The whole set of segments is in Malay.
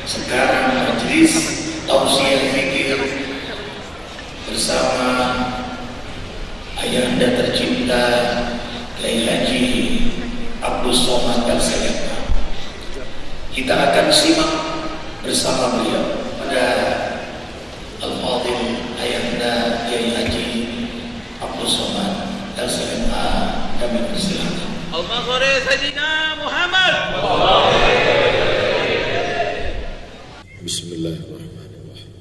Sekarang majelis tausiah fikih bersama ayahanda tercinta Kiai Haji Abdul Somad Al-Sayyid. Kita akan simak bersama beliau pada Al-Fadhil ayahanda Kiai Haji Abdul Somad Al-Sayyid. Kami persilakan. Al-Maghfir Sayyidina Muhammad. Bismillahirrahmanirrahim.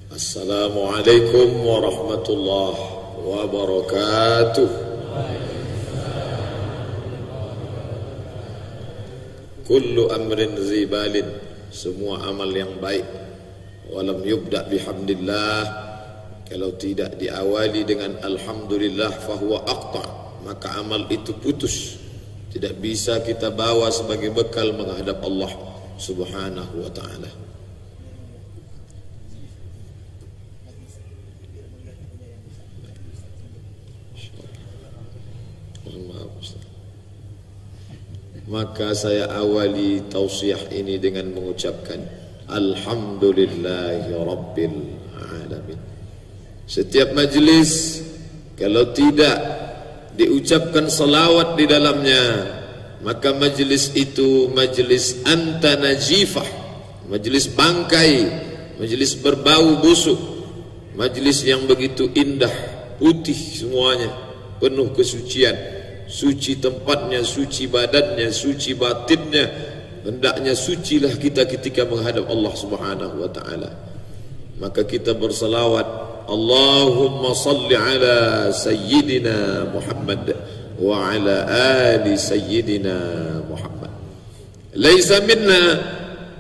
Assalamualaikum warahmatullahi wabarakatuh. Kullu amrin zibalin, semua amal yang baik, walam yubda bihamdillah, kalau tidak diawali dengan alhamdulillah fahuwa aqta, maka amal itu putus, tidak bisa kita bawa sebagai bekal menghadap Allah subhanahu wa ta'ala. Maka saya awali tausiah ini dengan mengucapkan Alhamdulillahi Rabbil Alamin. Setiap majlis kalau tidak diucapkan salawat di dalamnya, maka majlis itu majlis anta najifah, majlis bangkai, majlis berbau busuk, majlis yang begitu indah, putih semuanya, penuh kesucian, suci tempatnya, suci badannya, suci batinnya. Hendaknya sucilah kita ketika menghadap Allah subhanahu wa ta'ala. Maka kita bersalawat, Allahumma salli ala Sayyidina Muhammad wa ala ali Sayyidina Muhammad. Laisa minna,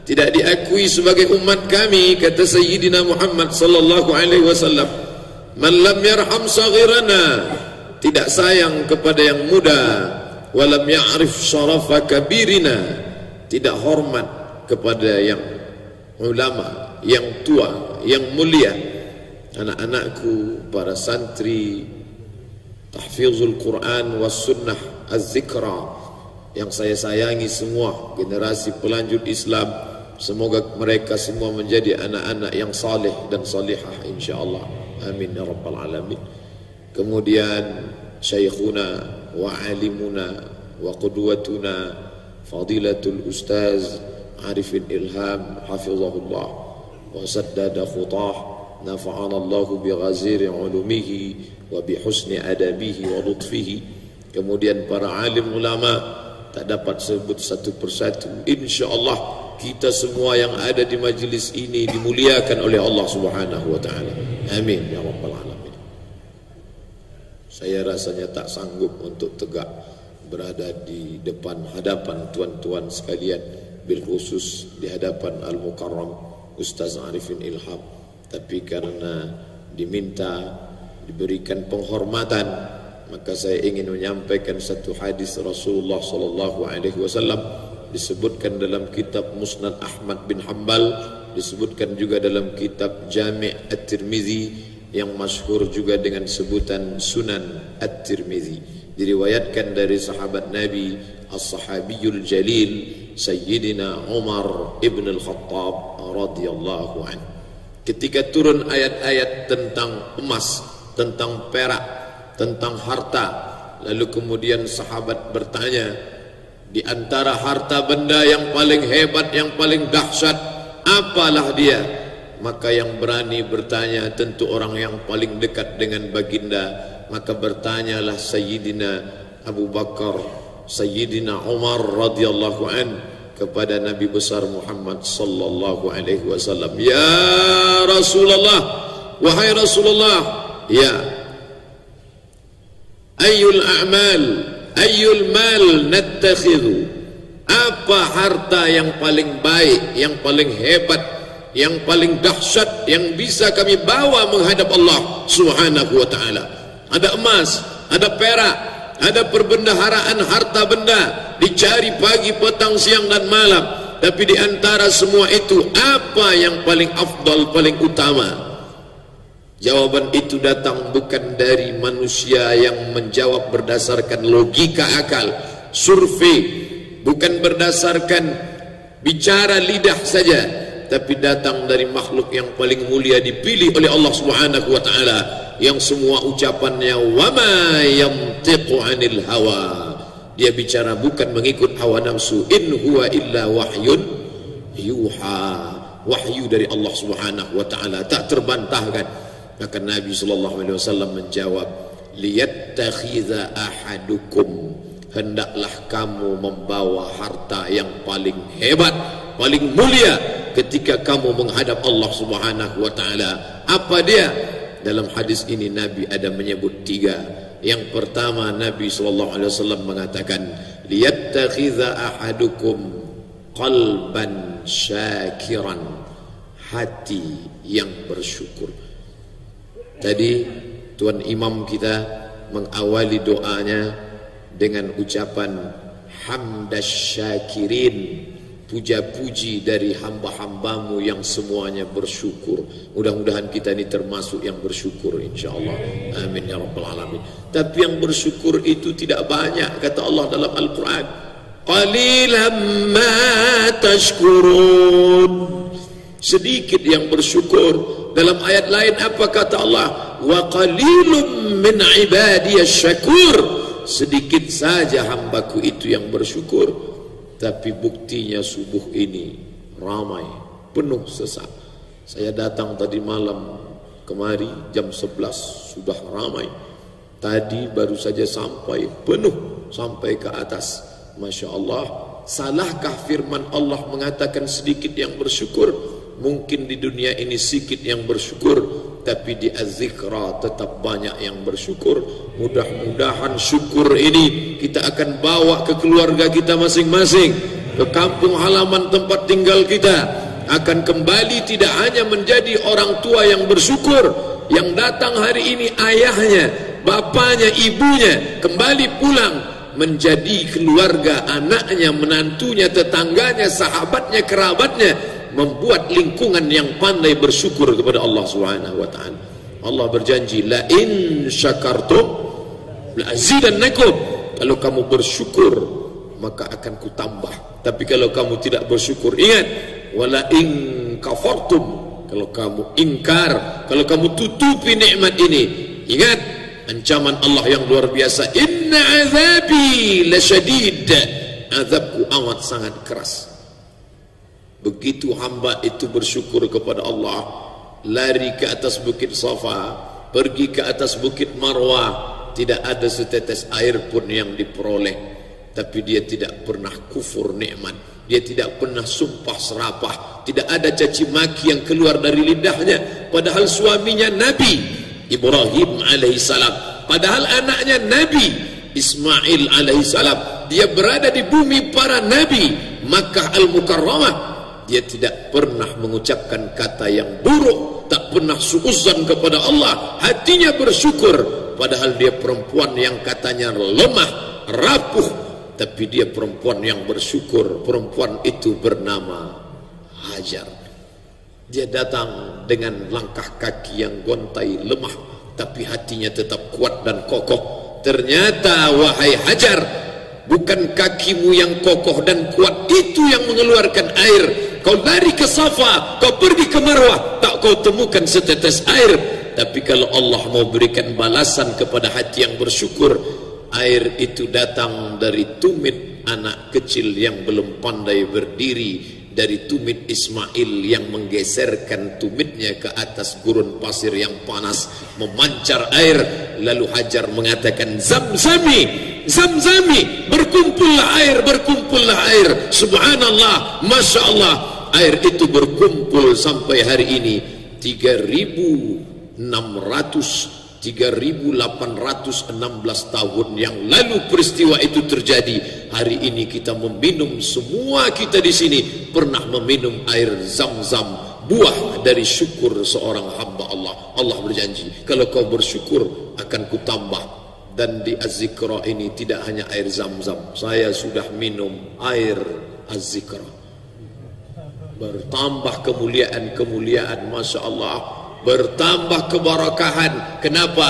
tidak diakui sebagai umat kami, kata Sayyidina Muhammad sallallahu alaihi wasallam, man lam yarham saghirana, tidak sayang kepada yang muda, walam ya'rif syarafa kabirina, tidak hormat kepada yang ulama, yang tua, yang mulia. Anak-anakku, para santri tahfizul Quran was sunnah az-zikra yang saya sayangi semua, generasi pelanjut Islam, semoga mereka semua menjadi anak-anak yang saleh dan salihah insyaallah, amin ya rabbal alamin. Kemudian syekhuna wa alimuna wa qudwatuna fadilatul ustaz Arifin Ilham hafizahullah wa saddada khutah, nafa'ana Allahu bi ghaziri ulumihi wa bi husni adabihi wa lutfihi. Kemudian para alim ulama, tak dapat sebut satu persatu. InsyaAllah kita semua yang ada di majlis ini dimuliakan oleh Allah subhanahu wa ta'ala, amin ya rabbal alamin. Saya rasanya tak sanggup untuk tegak berada di depan hadapan tuan-tuan sekalian, bil khusus di hadapan Al-Mukarram Ustaz Arifin Ilham. Tapi karena diminta, diberikan penghormatan, maka saya ingin menyampaikan satu hadis Rasulullah sallallahu alaihi wasallam, disebutkan dalam kitab Musnad Ahmad bin Hanbal, disebutkan juga dalam kitab Jami' At-Tirmizi yang masyhur juga dengan sebutan Sunan At-Tirmizi. Diriwayatkan dari sahabat Nabi As-Sahabiyul Jalil Sayyidina Umar ibn al-Khattab radhiyallahu anhu. Ketika turun ayat-ayat tentang emas, tentang perak, tentang harta, lalu kemudian sahabat bertanya, di antara harta benda yang paling hebat, yang paling dahsyat, apalah dia? Maka yang berani bertanya tentu orang yang paling dekat dengan baginda. Maka bertanyalah Sayyidina Abu Bakar, Sayyidina Umar radhiyallahu an kepada Nabi besar Muhammad sallallahu alaihi wasallam, ya Rasulullah, wahai Rasulullah, ya ayyul a'mal, ayyul mal nattakhidhu, apa harta yang paling baik, yang paling hebat, yang paling dahsyat yang bisa kami bawa menghadap Allah subhanahu wa ta'ala? Ada emas, ada perak, ada perbendaharaan harta benda, dicari pagi, petang, siang dan malam. Tapi di antara semua itu, apa yang paling afdal, paling utama? Jawaban itu datang bukan dari manusia yang menjawab berdasarkan logika akal, survei, bukan berdasarkan bicara lidah saja, tapi datang dari makhluk yang paling mulia, dipilih oleh Allah Subhanahu wa taala, yang semua ucapannya wama yantiqu 'anil hawa. Dia bicara bukan mengikut hawa nafsu. In huwa illa wahyun yuha. Wahyu dari Allah Subhanahu wa taala, tak terbantahkan. Maka Nabi sallallahu alaihi wasallam menjawab, liyattakhidha ahadukum, hendaklah kamu membawa harta yang paling hebat, paling mulia ketika kamu menghadap Allah Subhanahu wa taala. Apa dia? Dalam hadis ini Nabi ada menyebut 3. Yang pertama, Nabi sallallahu alaihi wasallam mengatakan, liyattakhidha ahadukum qalban syakiran, hati yang bersyukur. Tadi Tuan Imam kita mengawali doanya dengan ucapan hamdas syakirin, puja-puji dari hamba-hambamu yang semuanya bersyukur. Mudah-mudahan kita ini termasuk yang bersyukur, insyaallah. Amin ya rabbal alamin. Tapi yang bersyukur itu tidak banyak, kata Allah dalam Al-Quran, qalilan ma tashkurun, sedikit yang bersyukur. Dalam ayat lain apa kata Allah? Wa qalilum min ibadiyasy syakur, sedikit saja hambaku itu yang bersyukur. Tapi buktinya subuh ini ramai, penuh sesak. Saya datang tadi malam kemari jam 11 sudah ramai. Tadi baru saja sampai, penuh sampai ke atas. Masya Allah. Salahkah firman Allah mengatakan sedikit yang bersyukur? Mungkin di dunia ini sedikit yang bersyukur, tapi di Az-Zikra tetap banyak yang bersyukur. Mudah-mudahan syukur ini kita akan bawa ke keluarga kita masing-masing, ke kampung halaman tempat tinggal kita. Akan kembali tidak hanya menjadi orang tua yang bersyukur, yang datang hari ini ayahnya, bapaknya, ibunya kembali pulang menjadi keluarga, anaknya, menantunya, tetangganya, sahabatnya, kerabatnya, membuat lingkungan yang pandai bersyukur kepada Allah Subhanahu wa taala. Allah berjanji, la in syakartum la azidannakum, kalau kamu bersyukur maka akan kutambah. Tapi kalau kamu tidak bersyukur, ingat, wala in kafartum, kalau kamu ingkar, kalau kamu tutupi nikmat ini, ingat ancaman Allah yang luar biasa, inna azabi lasyadid, azabku amat sangat keras. Begitu hamba itu bersyukur kepada Allah, lari ke atas bukit Safa, pergi ke atas bukit Marwah, tidak ada setetes air pun yang diperoleh, tapi dia tidak pernah kufur nikmat, dia tidak pernah sumpah serapah, tidak ada caci maki yang keluar dari lidahnya. Padahal suaminya Nabi Ibrahim alaihissalam, padahal anaknya Nabi Ismail alaihissalam, dia berada di bumi para nabi Makkah al-Mukarramah, dia tidak pernah mengucapkan kata yang buruk, tak pernah suudzon kepada Allah, hatinya bersyukur. Padahal dia perempuan yang katanya lemah, rapuh, tapi dia perempuan yang bersyukur. Perempuan itu bernama Hajar. Dia datang dengan langkah kaki yang gontai, lemah, tapi hatinya tetap kuat dan kokoh. Ternyata wahai Hajar, bukan kakimu yang kokoh dan kuat itu yang mengeluarkan air. Kau lari ke Safa, kau pergi ke Marwah, tak kau temukan setetes air. Tapi kalau Allah mau berikan balasan kepada hati yang bersyukur, air itu datang dari tumit anak kecil yang belum pandai berdiri, dari tumit Ismail yang menggeserkan tumitnya ke atas gurun pasir yang panas, memancar air. Lalu Hajar mengatakan, Zamzami, Zamzami, berkumpullah air, berkumpullah air. Subhanallah, Masya Allah, air itu berkumpul sampai hari ini 3.816 tahun yang lalu peristiwa itu terjadi. Hari ini kita meminum, semua kita di sini pernah meminum air Zam-Zam, buah dari syukur seorang hamba Allah. Allah berjanji, kalau kau bersyukur akan kutambah. Dan di Az-Zikra ini tidak hanya air Zam-Zam, saya sudah minum air Az-Zikra, bertambah kemuliaan-kemuliaan, Masya Allah, bertambah keberkahan. Kenapa?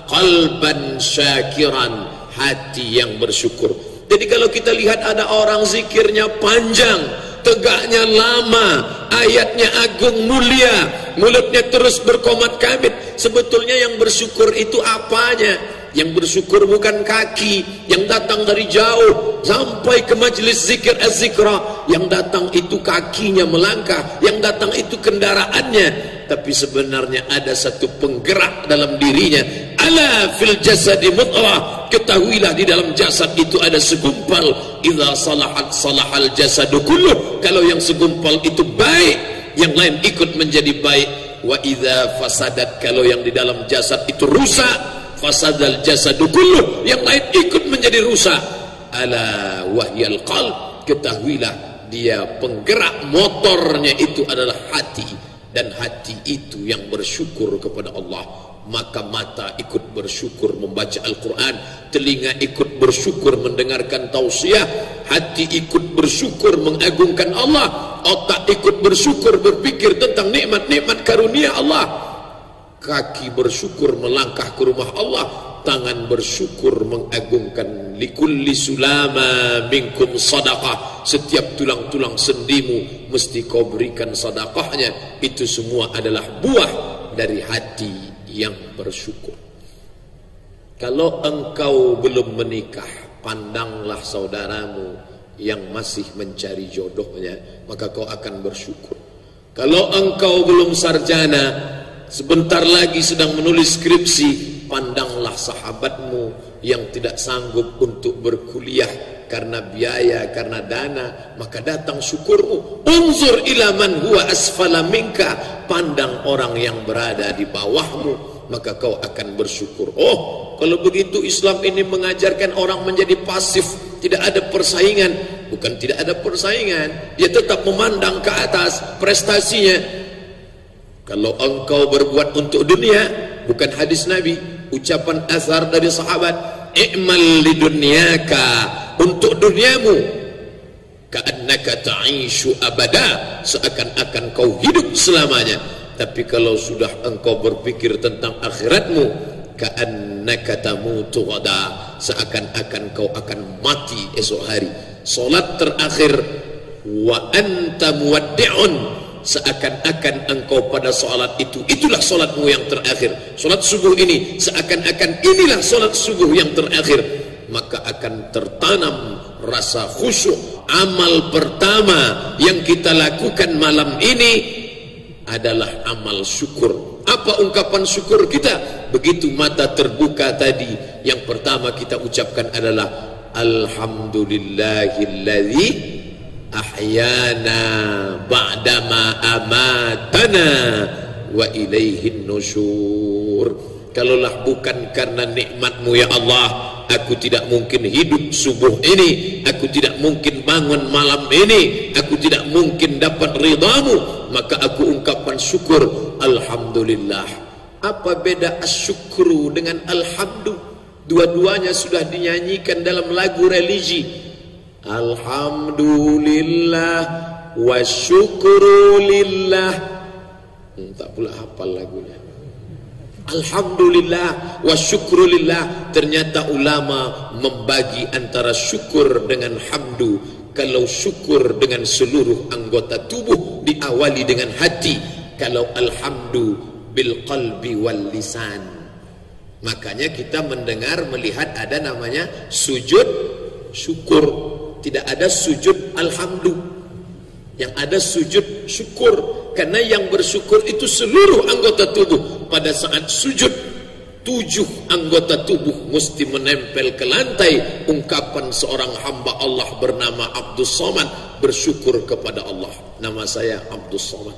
Qalban syakiran, hati yang bersyukur. Jadi kalau kita lihat ada orang zikirnya panjang, tegaknya lama, ayatnya agung mulia, mulutnya terus berkomat kamit. Sebetulnya yang bersyukur itu apanya? Yang bersyukur bukan kaki yang datang dari jauh sampai ke majlis zikir az-zikra. Yang datang itu kakinya melangkah, yang datang itu kendaraannya. Tapi sebenarnya ada satu penggerak dalam dirinya. Ala fil jasadi mudghah, ketahuilah di dalam jasad itu ada segumpal. Idza salahat salahal jasadu kulluh, kalau yang segumpal itu baik, yang lain ikut menjadi baik. Wa idza fasadat, kalau yang di dalam jasad itu rusak, fasadal jasadu kulluh, yang lain ikut menjadi rusak. Ala wahyal qalb, ketahuilah dia penggerak motornya itu adalah hati. Dan hati itu yang bersyukur kepada Allah. Maka mata ikut bersyukur membaca Al-Quran, telinga ikut bersyukur mendengarkan tausiah, hati ikut bersyukur mengagungkan Allah, otak ikut bersyukur berpikir tentang nikmat-nikmat karunia Allah, kaki bersyukur melangkah ke rumah Allah, tangan bersyukur mengagungkan. Likulli sulama minkum sadaqah, setiap tulang-tulang sendimu mesti kau berikan sedekahnya. Itu semua adalah buah dari hati yang bersyukur. Kalau engkau belum menikah, pandanglah saudaramu yang masih mencari jodohnya, maka kau akan bersyukur. Kalau engkau belum sarjana, sebentar lagi sedang menulis skripsi, pandanglah sahabatmu yang tidak sanggup untuk berkuliah karena biaya, karena dana, maka datang syukurmu. Unzur ila man huwa asfala minka, pandang orang yang berada di bawahmu, maka kau akan bersyukur. Oh, kalau begitu Islam ini mengajarkan orang menjadi pasif, tidak ada persaingan. Bukan tidak ada persaingan, dia tetap memandang ke atas prestasinya. Kalau engkau berbuat untuk dunia, bukan hadis Nabi, ucapan asar dari sahabat, i'mal lidunyaka, untuk duniamu, ka'annaka ta'ishu abada, seakan-akan kau hidup selamanya. Tapi kalau sudah engkau berpikir tentang akhiratmu, ka'annaka tamutu ghada, seakan-akan kau akan mati esok hari. Salat terakhir, wa anta muwaddi'un, seakan-akan engkau pada salat itu, itulah salatmu yang terakhir. Salat subuh ini seakan-akan inilah salat subuh yang terakhir. Maka akan tertanam rasa khusyuk. Amal pertama yang kita lakukan malam ini adalah amal syukur. Apa ungkapan syukur kita? Begitu mata terbuka tadi, yang pertama kita ucapkan adalah alhamdulillahilladzi ahyana ba'dama amatana wa ilaihin nusyur. Kalaulah bukan karena nikmatmu ya Allah, aku tidak mungkin hidup subuh ini, aku tidak mungkin bangun malam ini, aku tidak mungkin dapat ridhamu. Maka aku ungkapkan syukur, alhamdulillah. Apa beda asyukru dengan alhamdu? Dua-duanya sudah dinyanyikan dalam lagu religi. Alhamdulillah wa syukru lillah. Tak pula hafal lagunya. Alhamdulillah wa syukru lillah. Ternyata ulama membagi antara syukur dengan hamdu. Kalau syukur dengan seluruh anggota tubuh, diawali dengan hati. Kalau alhamdu bil qalbi wal lisan. Makanya kita mendengar, melihat ada namanya sujud syukur. Tidak ada sujud alhamdu, yang ada sujud syukur. Karena yang bersyukur itu seluruh anggota tubuh. Pada saat sujud, 7 anggota tubuh mesti menempel ke lantai. Ungkapan seorang hamba Allah bernama Abdus Somad, bersyukur kepada Allah. Nama saya Abdus Somad.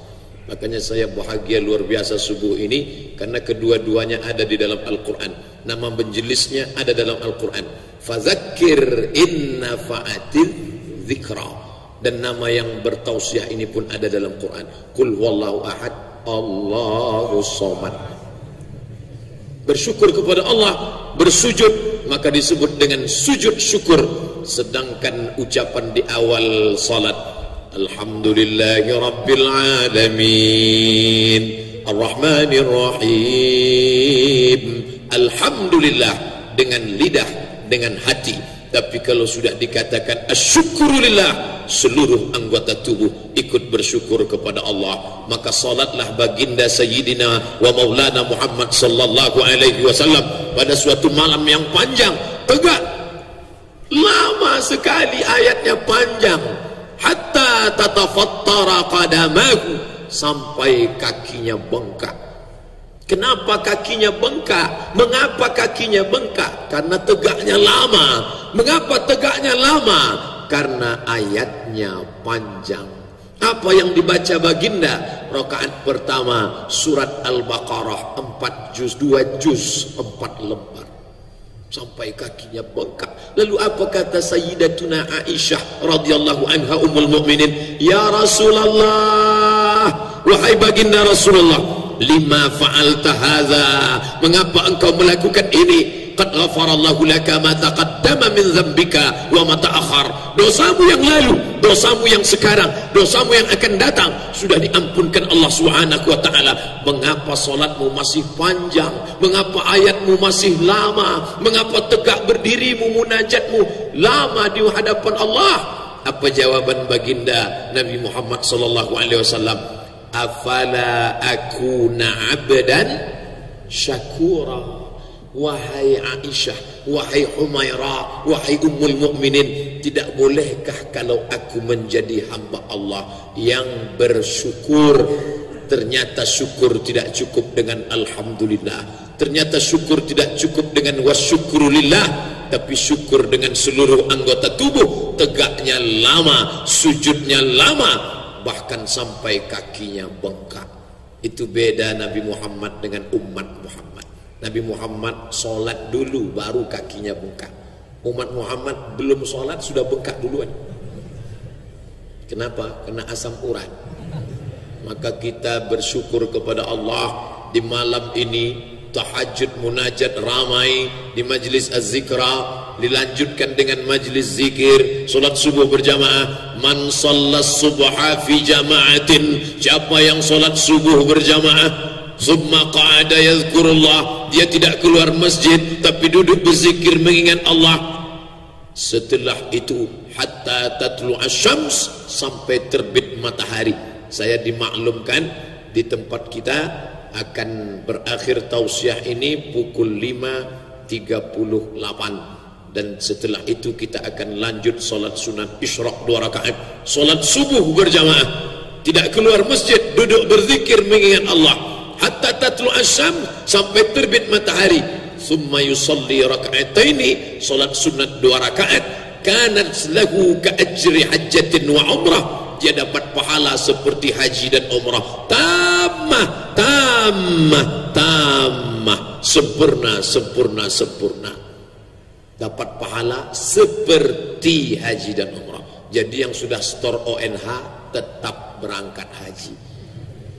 Makanya saya bahagia luar biasa subuh ini, karena kedua-duanya ada di dalam Al-Quran. Nama menjelisnya ada dalam Al-Quran. Fadzakir inna fa'atil dzikra. Dan nama yang bertausiah ini pun ada dalam Quran. Qul huwallahu ahad, Allahus samad. Bersyukur kepada Allah, bersujud, maka disebut dengan sujud syukur. Sedangkan ucapan di awal salat, alhamdulillahi rabbil alamin, arrahmanir rahim, alhamdulillah, dengan lidah, dengan hati. Tapi kalau sudah dikatakan asyukurulillah, seluruh anggota tubuh ikut bersyukur kepada Allah. Maka salatlah baginda Sayyidina wa Maulana Muhammad sallallahu alaihi wasallam pada suatu malam yang panjang, tegak, lama sekali ayatnya panjang, hatta tatafattara qadamahu, sampai kakinya bengkak. Kenapa kakinya bengkak? Mengapa kakinya bengkak? Karena tegaknya lama. Mengapa tegaknya lama? Karena ayatnya panjang. Apa yang dibaca baginda? Rakaat pertama surat Al-Baqarah 4 juz, 2 juz, 4 lembar, sampai kakinya bengkak. Lalu apa kata Sayyidatuna Aisyah radhiyallahu anha ummul mukminin? Ya Rasulullah, wahai baginda Rasulullah, lima fa'alta hadza, mengapa engkau melakukan ini? Qad ghafarallahu laka ma taqaddama min dzambika wa ma ta'akhkhar. Dosamu yang lalu, dosamu yang sekarang, dosamu yang akan datang sudah diampunkan Allah Subhanahu wa taala. Mengapa salatmu masih panjang? Mengapa ayatmu masih lama? Mengapa tegak berdirimu, munajatmu lama di hadapan Allah? Apa jawaban baginda Nabi Muhammad sallallahu alaihi wasallam? Afala akuna abdan syakura. Wahai Aisyah, wahai Humairah, wahai ummul mukminin, tidak bolehkah kalau aku menjadi hamba Allah yang bersyukur? Ternyata syukur tidak cukup dengan alhamdulillah, ternyata syukur tidak cukup dengan wasyukurulillah, tapi syukur dengan seluruh anggota tubuh. Tegaknya lama, sujudnya lama, bahkan sampai kakinya bengkak. Itu beda Nabi Muhammad dengan umat Muhammad. Nabi Muhammad sholat dulu baru kakinya bengkak. Umat Muhammad belum sholat sudah bengkak duluan. Kenapa? Kena asam urat. Maka kita bersyukur kepada Allah di malam ini. Tahajud munajat ramai di majlis az-zikra, dilanjutkan dengan majlis zikir, solat subuh berjamaah. Man shallas subha fi jama'atin, siapa yang solat subuh berjamaah, summa qa'ada yadhkurullah, dia tidak keluar masjid tapi duduk berzikir mengingat Allah. Setelah itu hatta tatlu asyams, sampai terbit matahari. Saya dimaklumkan di tempat kita akan berakhir tausiah ini pukul 5.38, dan setelah itu kita akan lanjut solat sunat isyraq 2 rakaat, solat subuh berjamaah, tidak keluar masjid, duduk berzikir mengingat Allah hatta tatlu asyam, sampai terbit matahari. Summa yusalli raka'ataini, solat sunat 2 rakaat, kanat lahu ka ajri hajjatin wa umrah, dia dapat pahala seperti haji dan umrah. Tamah, sempurna, dapat pahala seperti haji dan umrah. Jadi yang sudah store ONH tetap berangkat haji.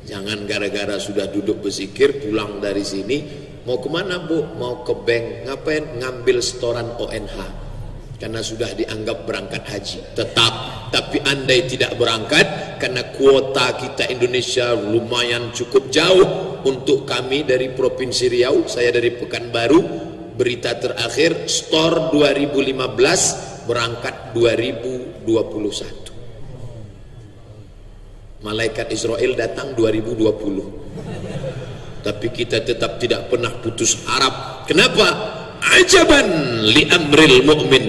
Jangan gara-gara sudah duduk berzikir pulang dari sini, mau kemana bu? Mau ke bank. Ngapain? Ngambil setoran ONH, karena sudah dianggap berangkat haji. Tetap, tapi andai tidak berangkat, karena kuota kita Indonesia lumayan cukup jauh. Untuk kami dari Provinsi Riau, saya dari Pekanbaru, berita terakhir store 2015, berangkat 2021. Malaikat Israel datang 2020. Tapi kita tetap tidak pernah putus harap. Kenapa? Ajaban li amril mu'min,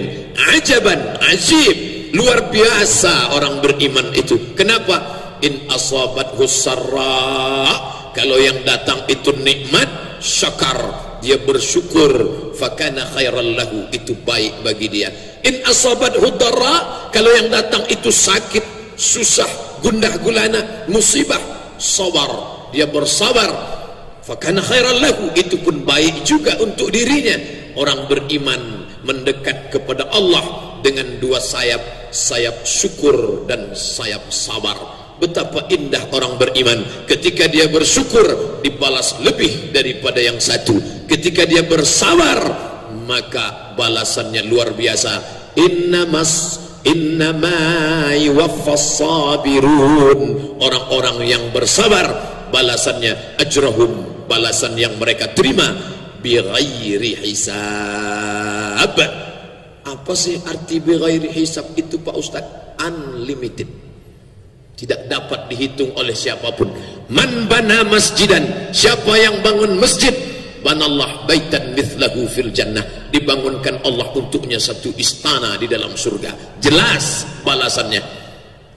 ajaban, ajib, luar biasa orang beriman itu. Kenapa? In asabathu sarra, kalau yang datang itu nikmat, syakar, dia bersyukur, fakana khairan lahu, itu baik bagi dia. In asabathu darra, kalau yang datang itu sakit, susah, gundah gulana, musibah, sabar, dia bersabar, fakana khairan lahu, itu pun baik juga untuk dirinya. Orang beriman mendekat kepada Allah dengan 2 sayap, sayap syukur dan sayap sabar. Betapa indah orang beriman, ketika dia bersyukur dibalas lebih daripada yang satu, ketika dia bersabar maka balasannya luar biasa. Innama yuwaffas sabirun, orang-orang yang bersabar balasannya ajrahum, balasan yang mereka terima bighairi hisab. Apa sih arti bighairi hisab itu Pak Ustadz? Unlimited, tidak dapat dihitung oleh siapapun. Man bana masjidan, siapa yang bangun masjid, banallah baitan mithlahu fil jannah, dibangunkan Allah untuknya satu istana di dalam surga. Jelas balasannya.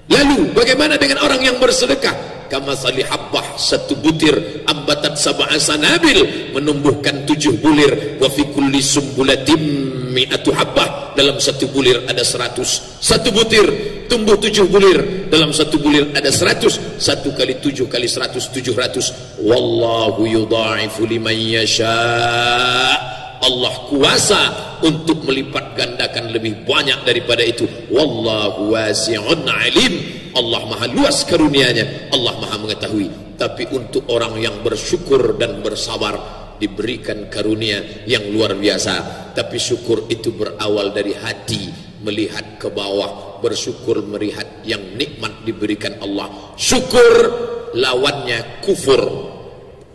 Lalu bagaimana dengan orang yang bersedekah? Kamathali habbah, satu butir ambatat sab'a sanabil, menumbuhkan 7 bulir. Wa fi kulli sumbulatin mi'atu habbah, dalam satu bulir ada 100. Satu butir tumbuh 7 bulir, dalam satu bulir ada 100. 1 kali 7 kali 100, 700. Wallahu yudha'ifu liman yasha. Allah kuasa untuk melipat gandakan lebih banyak daripada itu. Wallahu wasi'un alim. Allah maha luas karunia-Nya, Allah maha mengetahui. Tapi untuk orang yang bersyukur dan bersabar, diberikan karunia yang luar biasa. Tapi syukur itu berawal dari hati, melihat ke bawah, bersyukur melihat yang nikmat diberikan Allah. Syukur lawannya kufur.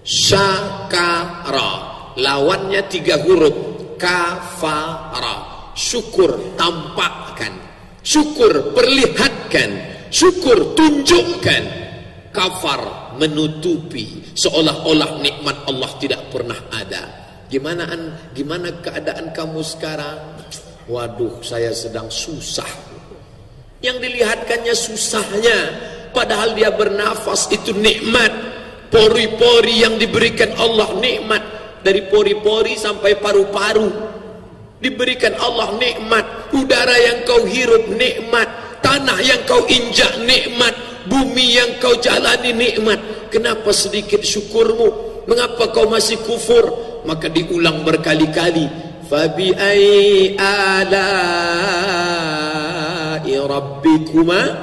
Syakara lawannya 3 huruf, kafara. Syukur tampakkan, syukur perlihatkan, syukur tunjukkan, kafar menutupi, seolah-olah nikmat Allah tidak pernah ada. Gimana keadaan kamu sekarang? Waduh, saya sedang susah. Yang dilihatkannya susahnya, padahal dia bernafas itu nikmat. Pori-pori yang diberikan Allah nikmat, dari pori-pori sampai paru-paru diberikan Allah nikmat. Udara yang kau hirup nikmat, tanah yang kau injak nikmat, bumi yang kau jalani nikmat. Kenapa sedikit syukurmu? Mengapa kau masih kufur? Maka diulang berkali-kali. Fabi ayyi ala'i rabbikuma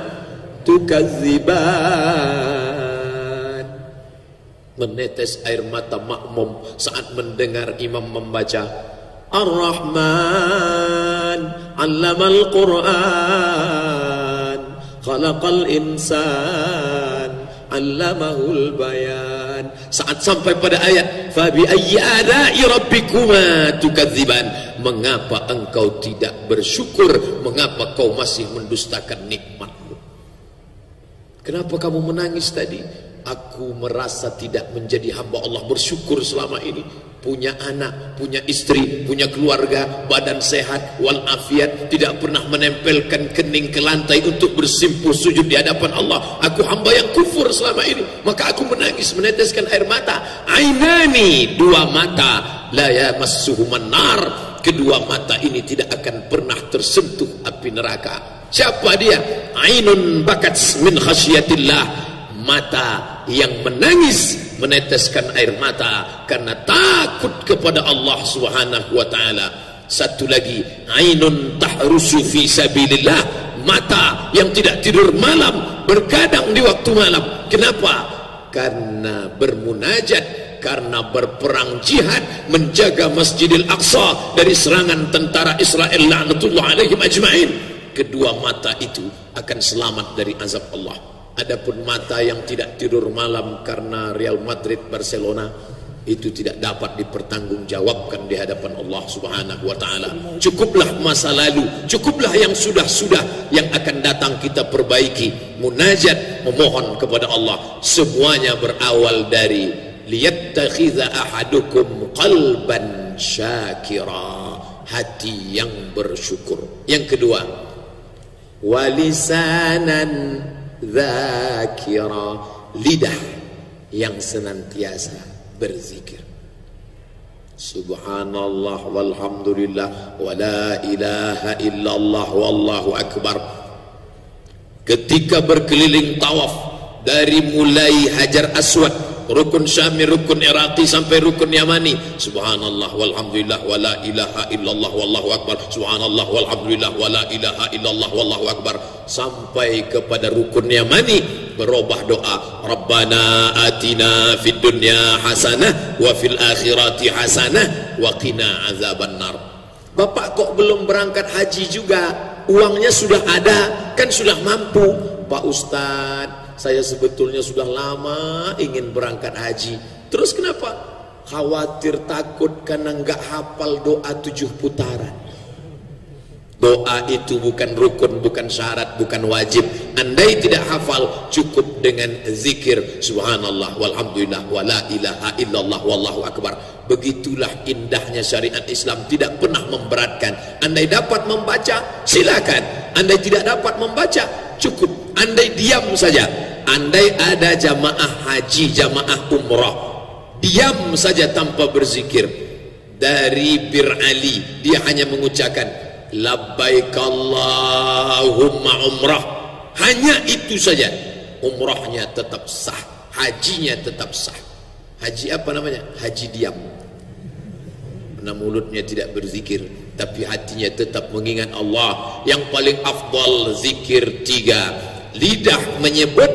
tukadziban. Menetes air mata makmum saat mendengar imam membaca Ar-Rahman 'allamal Qur'an khalaqal insan 'allamahul bayan. Saat sampai pada ayat fa bi ayyi ala'i rabbikuma tukadziban, mengapa engkau tidak bersyukur, mengapa kau masih mendustakan nikmatmu? Kenapa kamu menangis tadi? Aku merasa tidak menjadi hamba Allah bersyukur selama ini. Punya anak, punya istri, punya keluarga, badan sehat, walafiat, tidak pernah menempelkan kening ke lantai untuk bersimpuh sujud di hadapan Allah. Aku hamba yang kufur selama ini. Maka aku menangis, meneteskan air mata. Ainani, 2 mata, la yamassuhuman nar. Kedua mata ini tidak akan pernah tersentuh api neraka. Siapa dia? Ainun bakat min khasyatillah, mata yang menangis, meneteskan air mata karena takut kepada Allah Subhanahu wa taala. Satu lagi, ainun tahrusu fi sabilillah, mata yang tidak tidur malam, bergadang di waktu malam. Kenapa? Karena bermunajat, karena berperang jihad, menjaga Masjidil Aqsa dari serangan tentara Israel la'natullah alaihim ajma'in. Kedua mata itu akan selamat dari azab Allah. Adapun mata yang tidak tidur malam karena Real Madrid Barcelona, itu tidak dapat dipertanggungjawabkan di hadapan Allah Subhanahu wa taala. Cukuplah masa lalu, cukuplah yang sudah-sudah, yang akan datang kita perbaiki. Munajat, memohon kepada Allah. Semuanya berawal dari liyattakhidha ahadukum qalban syakira, hati yang bersyukur. Yang kedua, walisanan dzakira, lidah yang senantiasa berzikir. Subhanallah walhamdulillah wa la ilaha illallah wallahu akbar. Ketika berkeliling tawaf dari mulai Hajar Aswad, rukun Syami, rukun Iraqi sampai rukun Yamani, subhanallah walhamdulillah wa la ilaha illallah wallahu akbar, subhanallah walhamdulillah wa la ilaha illallah wallahu akbar, sampai kepada rukun Yamani, berubah doa, Rabbana atina fid dunya hasanah wa fil akhirati hasanah wa qina azaban nar. Bapak kok belum berangkat haji juga? Uangnya sudah ada, kan sudah mampu. Pak Ustadz, saya sebetulnya sudah lama ingin berangkat haji. Terus kenapa? Khawatir takut karena nggak hafal doa 7 putaran. Doa itu bukan rukun, bukan syarat, bukan wajib. Andai tidak hafal, cukup dengan zikir subhanallah walhamdulillah wala ilaha illallah wallahu akbar. Begitulah indahnya syariat Islam, tidak pernah memberatkan. Andai dapat membaca, silakan. Andai tidak dapat membaca, cukup. Andai diam saja. Andai ada jamaah haji, jamaah umrah, diam saja tanpa berzikir. Dari Bir Ali, dia hanya mengucapkan labbaik Allahumma umrah, hanya itu saja, umrahnya tetap sah, hajinya tetap sah. Haji apa namanya? Haji diam. Karena mulutnya tidak berzikir, tapi hatinya tetap mengingat Allah. Yang paling afdal zikir 3, lidah menyebut,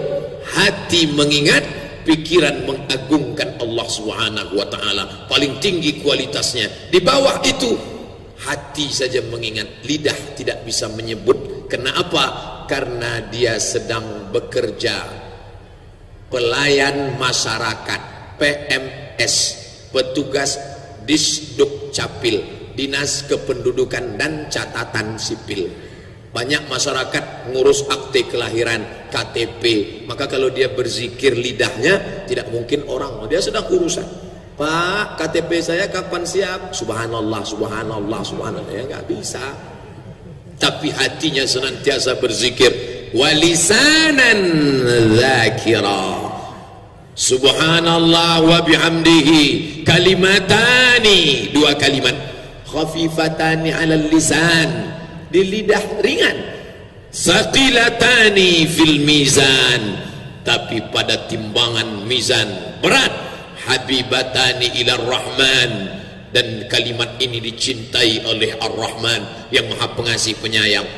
hati mengingat, pikiran mengagungkan Allah Subhanahu wa ta'ala. Paling tinggi kualitasnya. Di bawah itu hati saja mengingat, lidah tidak bisa menyebut. Kenapa? Karena dia sedang bekerja pelayan masyarakat, PMS, petugas Disduk Capil, Dinas Kependudukan dan Catatan Sipil. Banyak masyarakat ngurus akte kelahiran, KTP. Maka kalau dia berzikir lidahnya, tidak mungkin orang, dia sedang urusan. Pak, KTP saya kapan siap? Subhanallah, subhanallah, subhanallah. Ya nggak bisa. Tapi hatinya senantiasa berzikir. Walisanan dzakira. Subhanallah wa bihamdihi. Kalimatani, 2 kalimat. Khafifatani 'alal lisan. Di lidah ringan. Saqilatani fil mizan. Tapi pada timbangan mizan berat. Habibatani ila Rahman, dan kalimat ini dicintai oleh Ar-Rahman yang Maha Pengasih Penyayang.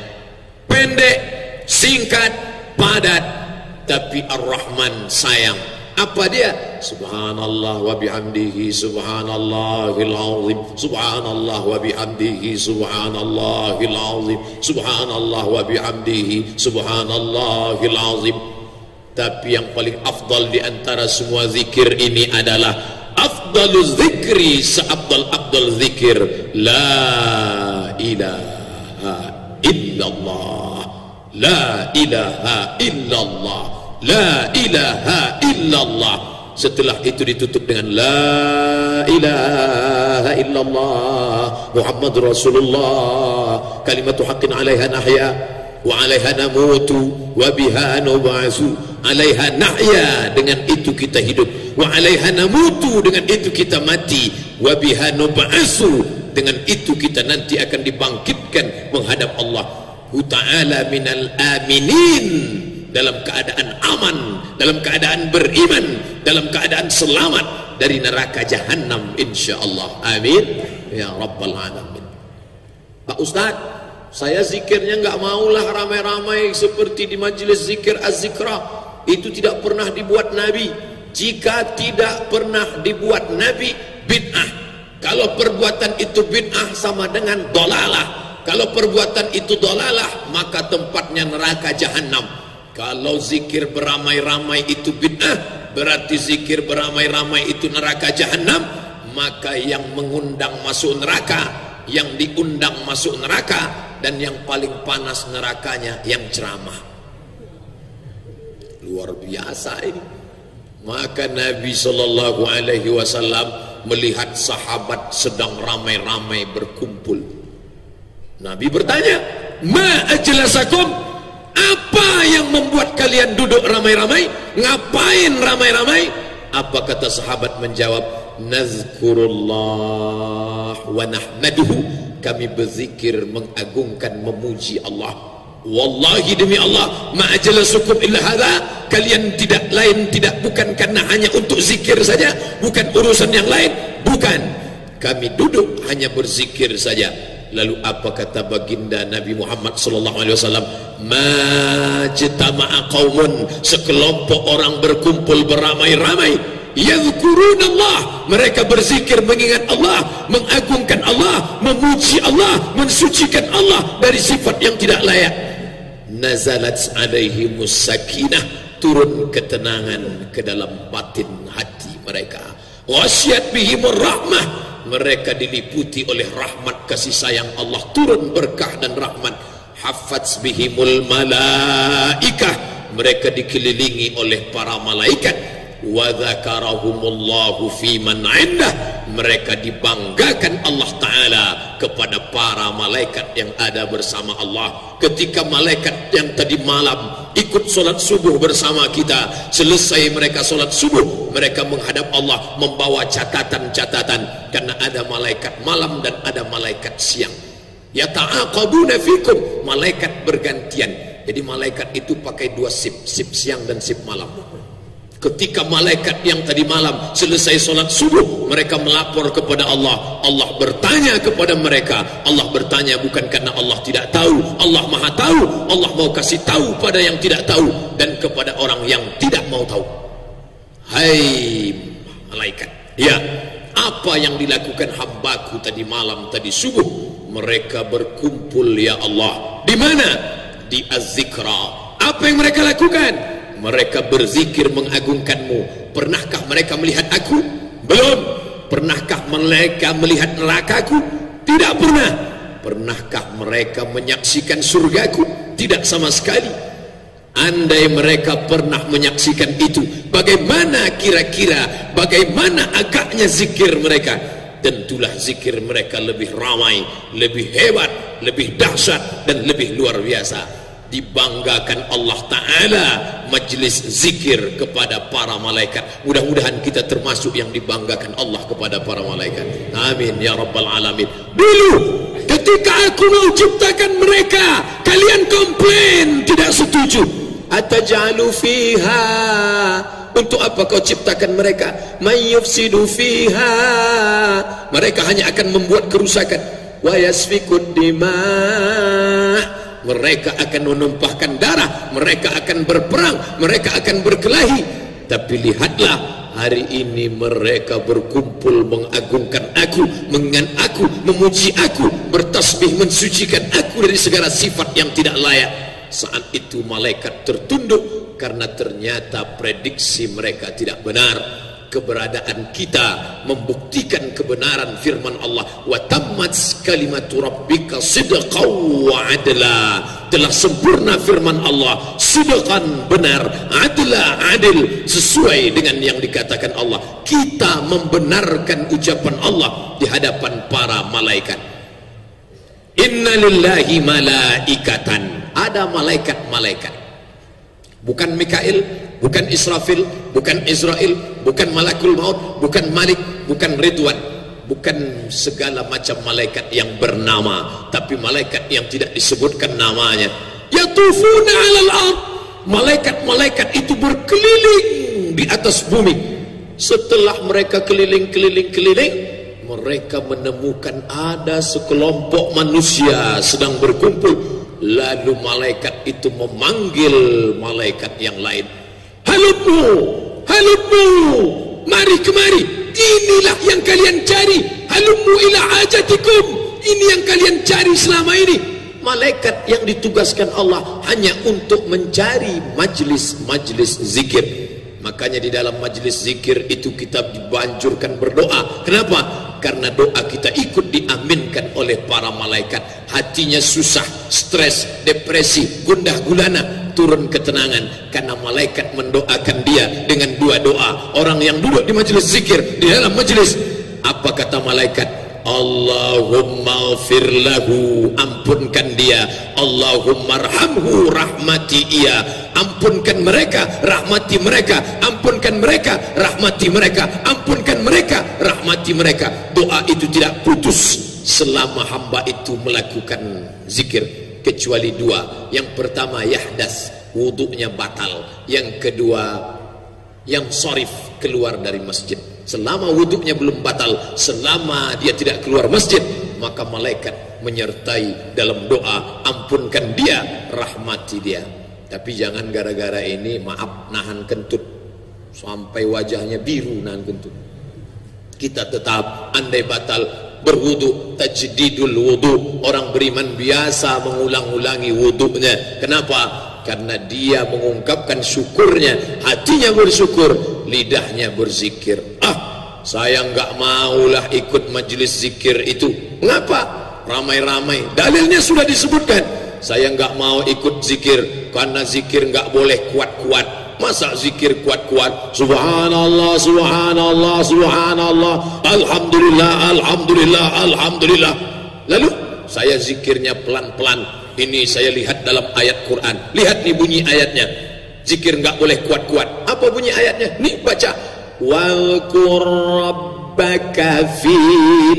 Pendek, singkat, padat, tapi Ar-Rahman sayang. Apa dia? Subhanallah wa bihamdihi subhanallahil azim, subhanallah wa bihamdihi subhanallahil azim, subhanallah wa bihamdihi subhanallahil azim. Tapi yang paling afdal di antara semua zikir ini adalah afdaluz zikri, seabdal-abdal zikir la ilaha illallah, la ilaha illallah, la ilaha illallah. Setelah itu ditutup dengan la ilaha illallah Muhammadur Rasulullah, kalimatu haqqin 'alaiha nahya wa 'alaiha namutu wa biha nub'atsu. 'Alaiha nahya, dengan itu kita hidup, wa 'alaiha namutu, dengan itu kita mati, wa biha nub'atsu, dengan itu kita nanti akan dibangkitkan menghadap Allah Ta'ala minal aminin, dalam keadaan aman, dalam keadaan beriman, dalam keadaan selamat dari neraka jahanam insyaallah. Amin ya rabbal alamin. Pak Ustaz, saya zikirnya nggak maulah ramai-ramai seperti di majelis zikir az-zikra. Itu tidak pernah dibuat Nabi. Jika tidak pernah dibuat Nabi, bid'ah. Kalau perbuatan itu bid'ah sama dengan dolalah. Kalau perbuatan itu dolalah, maka tempatnya neraka jahanam. Kalau zikir beramai-ramai itu bid'ah, berarti zikir beramai-ramai itu neraka jahanam. Maka yang mengundang masuk neraka, yang diundang masuk neraka, dan yang paling panas nerakanya yang ceramah. Luar biasa ini. Maka Nabi sallallahu alaihi wasallam melihat sahabat sedang ramai-ramai berkumpul. Nabi bertanya, "Ma ajlasakum?" Apa yang membuat kalian duduk ramai-ramai? Ngapain ramai-ramai? Apa kata sahabat menjawab, "Nazkurullah wa nahmaduhu." Kami berzikir, mengagungkan, memuji Allah. Wallahi demi Allah, ma'ajalasukum illa hadha, kalian tidak lain, bukan karena hanya untuk zikir saja, bukan urusan yang lain, bukan, kami duduk hanya berzikir saja. Lalu apa kata baginda Nabi Muhammad sallallahu alaihi wasallam? Majtama'a qaumun, sekelompok orang berkumpul beramai-ramai, yadhkurunallah, mereka berzikir mengingat Allah, mengagungkan Allah, memuji Allah, mensucikan Allah dari sifat yang tidak layak. Nazalat alaihimus sakinah, turun ketenangan ke dalam batin hati mereka. Wasyat bihimur rahmah, mereka diliputi oleh rahmat kasih sayang Allah, turun berkah dan rahmat. Hafaz bihimul malaikah, mereka dikelilingi oleh para malaikat. Wa dzakarahumullahu fi man 'indah, mereka dibanggakan Allah Ta'ala kepada para malaikat yang ada bersama Allah. Ketika malaikat yang tadi malam ikut solat subuh bersama kita, selesai mereka solat subuh, mereka menghadap Allah membawa catatan-catatan, karena ada malaikat malam dan ada malaikat siang. Yata'aqabuna fikum, malaikat bergantian. Jadi malaikat itu pakai dua sip siang dan sip malam. Ketika malaikat yang tadi malam selesai solat subuh, mereka melapor kepada Allah. Allah bertanya kepada mereka. Allah bertanya bukan karena Allah tidak tahu, Allah maha tahu. Allah mau kasih tahu pada yang tidak tahu dan kepada orang yang tidak mau tahu. Hai malaikat, ya, apa yang dilakukan hambaku tadi malam, tadi subuh? Mereka berkumpul ya Allah. Di mana? Di Az-Zikra. Apa yang mereka lakukan? Mereka berzikir mengagungkanmu. Pernahkah mereka melihat aku? Belum. Pernahkah mereka melihat nerakaku? Tidak pernah. Pernahkah mereka menyaksikan surgaku? Tidak sama sekali. Andai mereka pernah menyaksikan itu, bagaimana kira-kira, bagaimana agaknya zikir mereka? Tentulah zikir mereka lebih ramai, lebih hebat, lebih dahsyat dan lebih luar biasa. Dibanggakan Allah Ta'ala majlis zikir kepada para malaikat. Mudah-mudahan kita termasuk yang dibanggakan Allah kepada para malaikat. Amin ya Rabbal Alamin. Dulu ketika aku mau ciptakan mereka, kalian komplain, tidak setuju. Ataj'alu fiha, untuk apa kau ciptakan mereka? May yufsidu fiha, mereka hanya akan membuat kerusakan. Wa yasfikud dimah, mereka akan menumpahkan darah, mereka akan berperang, mereka akan berkelahi. Tapi lihatlah, hari ini mereka berkumpul mengagungkan aku, mengingat aku, memuji aku, bertasbih mensucikan aku dari segala sifat yang tidak layak. Saat itu malaikat tertunduk karena ternyata prediksi mereka tidak benar. Keberadaan kita membuktikan kebenaran firman Allah, wa tammat kalimatu rabbika sidqan wa adla, telah sempurna firman Allah, sidqan benar, adla adil, sesuai dengan yang dikatakan Allah. Kita membenarkan ucapan Allah di hadapan para malaikat. Inna lillahi malaikatan, ada malaikat-malaikat, bukan Mikail, bukan Israfil, bukan Israel, bukan Malakul Maut, bukan Malik, bukan Ridwan, bukan segala macam malaikat yang bernama, tapi malaikat yang tidak disebutkan namanya. Yatufuna 'alal ard, malaikat-malaikat itu berkeliling di atas bumi. Setelah mereka keliling-keliling, mereka menemukan ada sekelompok manusia sedang berkumpul. Lalu malaikat itu memanggil malaikat yang lain. Halummu, halummu, mari kemari, inilah yang kalian cari. Halummu ila ajatikum, ini yang kalian cari selama ini. Malaikat yang ditugaskan Allah hanya untuk mencari majlis-majlis zikir. Makanya di dalam majlis zikir itu kita dibanjurkan berdoa. Kenapa? Karena doa kita ikut diaminkan oleh para malaikat. Hatinya susah, stres, depresi, gundah gulana, turun ketenangan karena malaikat mendoakan dia dengan dua doa. Orang yang duduk di majelis zikir, di dalam majelis, apa kata malaikat? Allahumma ighfir lahu, ampunkan dia. Allahumma arhamhu, rahmati ia. Ampunkan mereka, rahmati mereka. Ampunkan mereka, rahmati mereka. Ampunkan mereka, rahmati mereka. Doa itu tidak putus selama hamba itu melakukan zikir, kecuali dua. Yang pertama yahdas, wudunya batal. Yang kedua yang sharif, keluar dari masjid. Selama wuduknya belum batal, selama dia tidak keluar masjid, maka malaikat menyertai dalam doa, ampunkan dia, rahmati dia. Tapi jangan gara-gara ini, maaf, nahan kentut sampai wajahnya biru, nahan kentut. Kita tetap, andai batal berwudu, tajdidul wudu. Orang beriman biasa mengulang-ulangi wuduknya. Kenapa? Karena dia mengungkapkan syukurnya, hatinya bersyukur, lidahnya berzikir. Saya nggak maulah ikut majelis zikir itu. Mengapa? Ramai-ramai. Dalilnya sudah disebutkan. Saya nggak mau ikut zikir karena zikir nggak boleh kuat-kuat. Masa zikir kuat-kuat? Subhanallah, subhanallah, subhanallah, alhamdulillah, alhamdulillah, alhamdulillah. Lalu saya zikirnya pelan-pelan. Ini saya lihat dalam ayat Quran. Lihat nih bunyi ayatnya. Zikir nggak boleh kuat-kuat. Apa bunyi ayatnya? Nih baca. Walqur rabbaka fi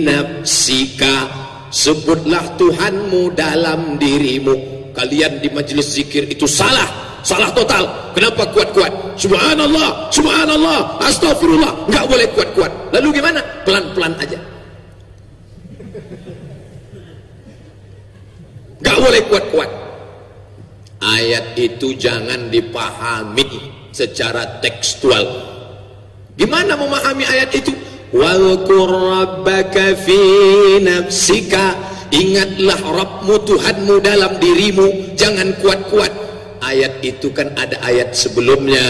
nafsika. Sebutlah Tuhanmu dalam dirimu. Kalian di majelis zikir itu salah. Salah total. Kenapa kuat-kuat? Subhanallah, subhanallah, astagfirullah. Nggak boleh kuat-kuat. Lalu gimana? Pelan-pelan aja. Nggak boleh kuat-kuat. Ayat itu jangan dipahami secara tekstual. Gimana memahami ayat itu? Walqur rabbaka fi nafsika. Ingatlah Rabbmu, Tuhanmu dalam dirimu. Jangan kuat-kuat. Ayat itu kan ada ayat sebelumnya.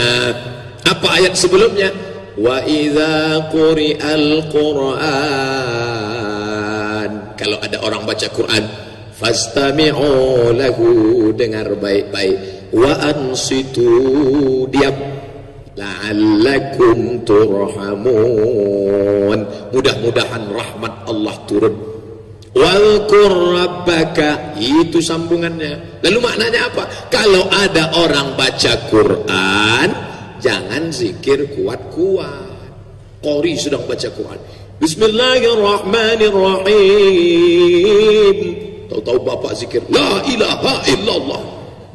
Apa ayat sebelumnya? Wa idza quri'al Qur'an. Kalau ada orang baca Quran, fastami'u lahu, dengar baik-baik. Wa ansitu, diam. La'allakum turhamun. Mudah-mudahan rahmat Allah turun. Walqur rabbaka, itu sambungannya. Lalu maknanya apa? Kalau ada orang baca Quran, jangan zikir kuat-kuat. Qori sedang baca Quran, Bismillahirrahmanirrahim. Tahu-tahu bapak zikir La ilaha illallah.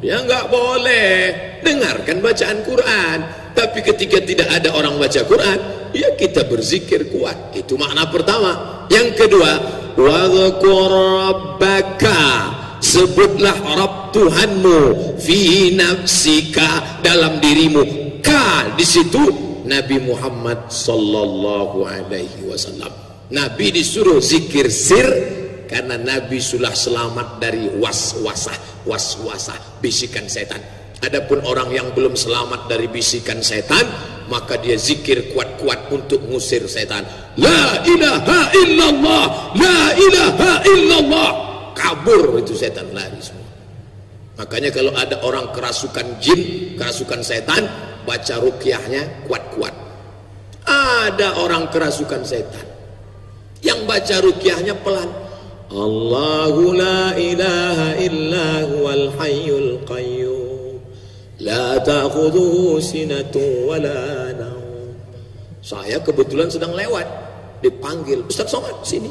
Ya nggak boleh. Dengarkan bacaan Quran. Tapi ketika tidak ada orang baca Quran, ya kita berzikir kuat. Itu makna pertama. Yang kedua, wadhkur rabbaka, sebutlah Rabb Tuhanmu fi nafsika, dalam dirimu. Ka di situ Nabi Muhammad sallallahu alaihi wasallam. Nabi disuruh zikir sir karena Nabi sudah selamat dari waswasah, bisikan setan. Adapun orang yang belum selamat dari bisikan setan, maka dia zikir kuat-kuat untuk ngusir setan. La ilaha illallah, la ilaha illallah. Kabur itu setan, lari semua. Makanya kalau ada orang kerasukan jin, kerasukan setan, baca ruqyahnya kuat-kuat. Ada orang kerasukan setan, yang baca ruqyahnya pelan. Allahu la ilaha illa huwal hayyul qayyum. La ta'khudhuhu sinatun wa la naum. Saya kebetulan sedang lewat, dipanggil, Ustaz Somad sini.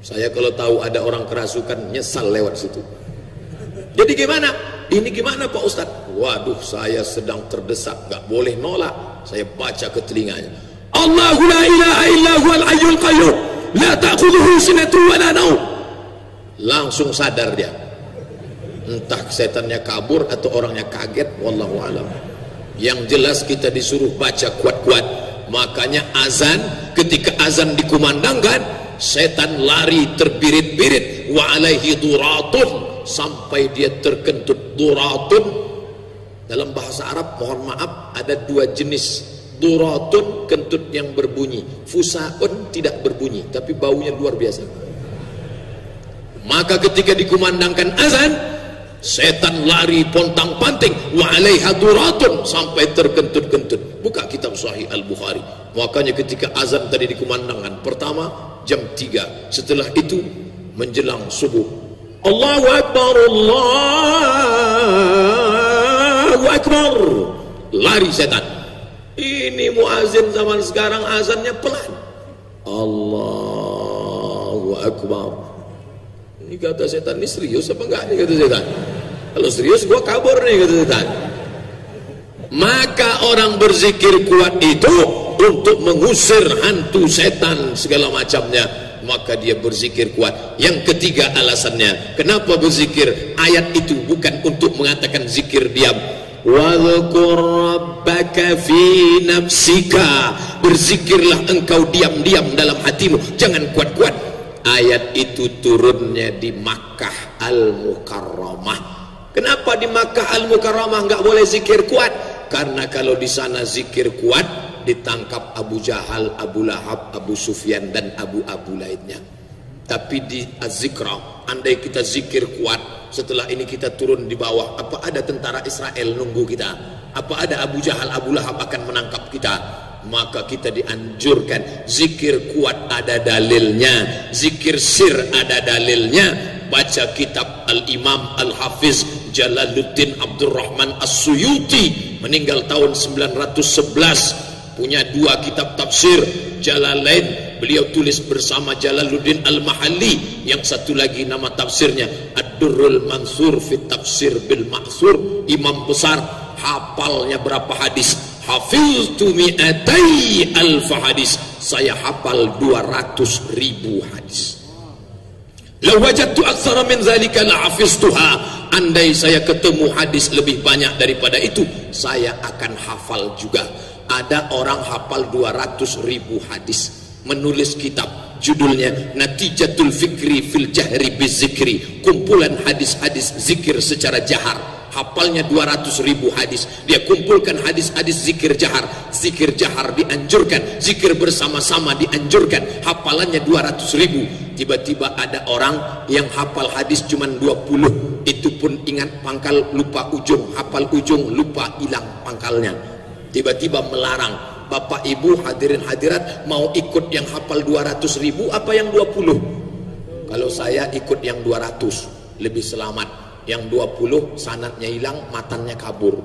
Saya kalau tahu ada orang kerasukan nyesal lewat situ. Jadi gimana? Ini gimana Pak Ustaz? Waduh, saya sedang terdesak, nggak boleh nolak. Saya baca ke telinganya. Allahu la ilaha illa huwal hayyul qayyum. La ta'khudhuhu sinatun wa la naum. Langsung sadar dia. Entah setannya kabur atau orangnya kaget, wallahu alam. Yang jelas kita disuruh baca kuat-kuat. Makanya azan, ketika azan dikumandangkan, setan lari terbirit-birit. Wa alaihi duratun, sampai dia terkentut. Duratun dalam bahasa Arab, mohon maaf, ada dua jenis. Duratun, kentut yang berbunyi. Fusaun tidak berbunyi, tapi baunya luar biasa. Maka ketika dikumandangkan azan, setan lari pontang-panting. Wa alaiha duratun, sampai terkentut-kentut. Buka kitab Sahih Al-Bukhari. Makanya ketika azan tadi dikumandangkan, pertama jam 3, setelah itu menjelang subuh. Allahu Akbar, Allahu Akbar. Lari setan. Ini muazin zaman sekarang azannya pelan. Allahu Akbar. Ini kata setan, ini serius apa enggak nih, kata setan. Kalau serius gua kabur nih, kata setan. Maka orang berzikir kuat itu untuk mengusir hantu setan segala macamnya. Maka dia berzikir kuat. Yang ketiga alasannya, kenapa berzikir? Ayat itu bukan untuk mengatakan zikir diam. Wadhkur rabbaka fi nafsika. Berzikirlah engkau diam-diam dalam hatimu, jangan kuat-kuat. Ayat itu turunnya di Makkah Al-Mukarramah. Kenapa di Makkah Al-Mukarramah nggak boleh zikir kuat? Karena kalau di sana zikir kuat, ditangkap Abu Jahal, Abu Lahab, Abu Sufyan dan Abu lainnya. Tapi di Az-Zikra, andai kita zikir kuat, setelah ini kita turun di bawah, apa ada tentara Israel nunggu kita? Apa ada Abu Jahal, Abu Lahab akan menangkap kita? Maka kita dianjurkan zikir kuat, ada dalilnya, zikir sir ada dalilnya. Baca kitab Al-Imam Al-Hafiz Jalaluddin Abdurrahman As-Suyuti, meninggal tahun 911, punya 2 kitab tafsir Jalalain. Beliau tulis bersama Jalaluddin Al-Mahalli. Yang satu lagi nama tafsirnya Ad-Durrul Mansur fi Tafsir bil Ma'sur. Imam besar, hafalnya berapa hadis? Hafiztu mi'atai alfa hadis. Saya hafal 200.000 hadis. Law wajadtu aktsara min zalika la hafiztuha. Andai saya ketemu hadis lebih banyak daripada itu, saya akan hafal juga. Ada orang hafal 200.000 hadis, menulis kitab judulnya Natijatul Fikri fil Jahri Bizikri, kumpulan hadis-hadis zikir secara jahar. Hafalnya 200.000 hadis. Dia kumpulkan hadis-hadis zikir jahar. Zikir jahar dianjurkan, zikir bersama-sama dianjurkan. Hafalannya 200.000. Tiba-tiba ada orang yang hafal hadis cuma 20. Itu pun ingat pangkal, lupa ujung. Hafal ujung, lupa hilang pangkalnya. Tiba-tiba melarang, Bapak Ibu hadirin hadirat, mau ikut yang hafal 200.000 apa yang 20? Kalau saya ikut yang 200, lebih selamat. Yang 20 sanadnya hilang, matannya kabur.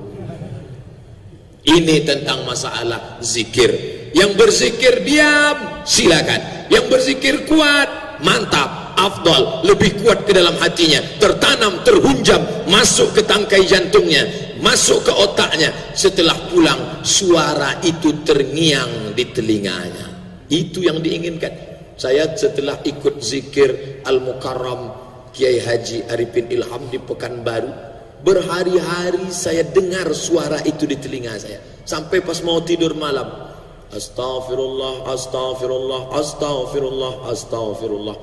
Ini tentang masalah zikir. Yang berzikir diam, silakan. Yang berzikir kuat, mantap, afdal, lebih kuat ke dalam hatinya, tertanam, terhunjam, masuk ke tangkai jantungnya, masuk ke otaknya. Setelah pulang, suara itu terngiang di telinganya. Itu yang diinginkan. Saya setelah ikut zikir Al-Mukarram Kiai Haji Arifin Ilham di Pekanbaru, berhari-hari saya dengar suara itu di telinga saya. Sampai pas mau tidur malam, Astaghfirullah, Astaghfirullah, Astaghfirullah, Astaghfirullah,